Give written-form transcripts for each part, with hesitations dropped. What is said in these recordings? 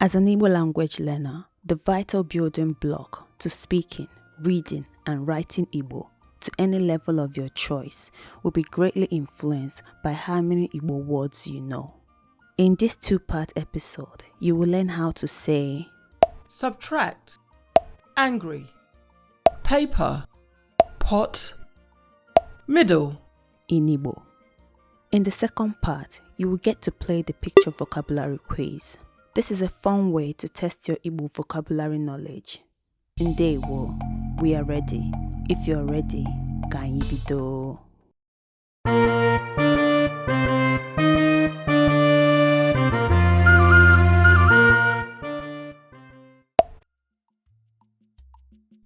As an Igbo language learner, the vital building block to speaking, reading, and writing Igbo to any level of your choice will be greatly influenced by how many Igbo words you know. In this two-part episode, you will learn how to say subtract, angry, paper, pot, middle in Igbo. In the second part, you will get to play the picture vocabulary quiz. This is a fun way to test your Igbo vocabulary knowledge. Ndewo, we are ready. If you're ready, anyị bido.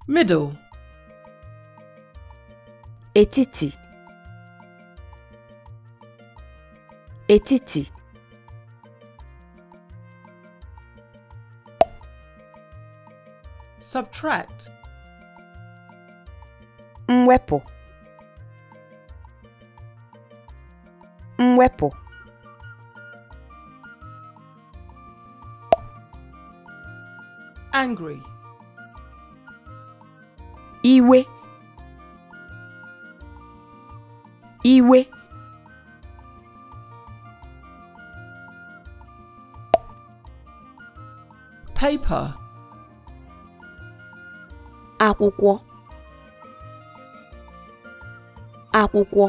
Middle, etiti, etiti, subtract, mwepu, mwepu, angry, iwe, iwe, paper, akwụkwọ, akwụkwọ,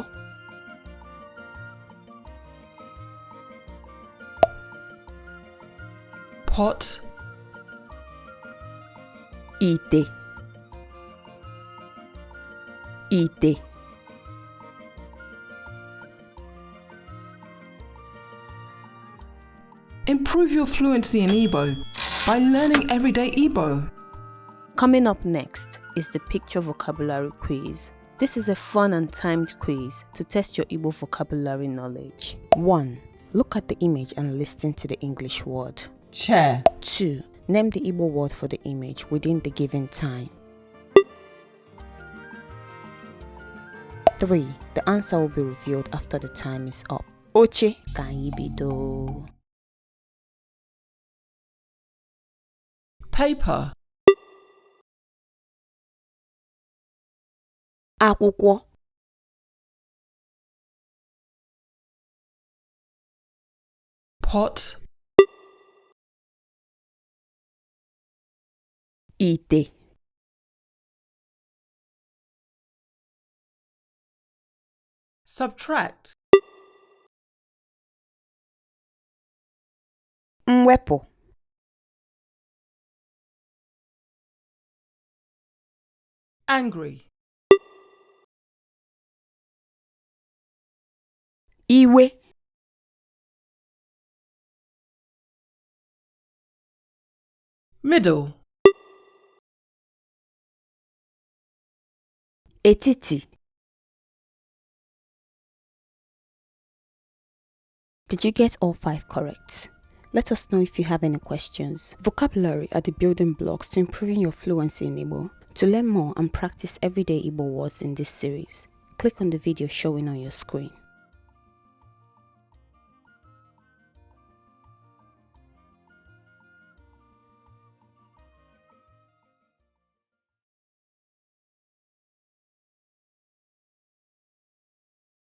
pot, ite, ite, Improve your fluency in Igbo by learning everyday Igbo. Coming up next is the picture vocabulary quiz. This is a fun and timed quiz to test your Igbo vocabulary knowledge. 1. Look at the image and listen to the English word. Chair, 2. Name the Igbo word for the image within the given time. 3. The answer will be revealed after the time is up. Oche ka anyị bido. paper, Akwụkwọ, pot, ite, subtract, mwepu, angry, iwe, middle, etiti. Did you get all 5 correct? Let us know if you have any questions. Vocabulary are the building blocks to improving your fluency in Igbo. To learn more and practice everyday Igbo words in this series, click on the video showing on your screen.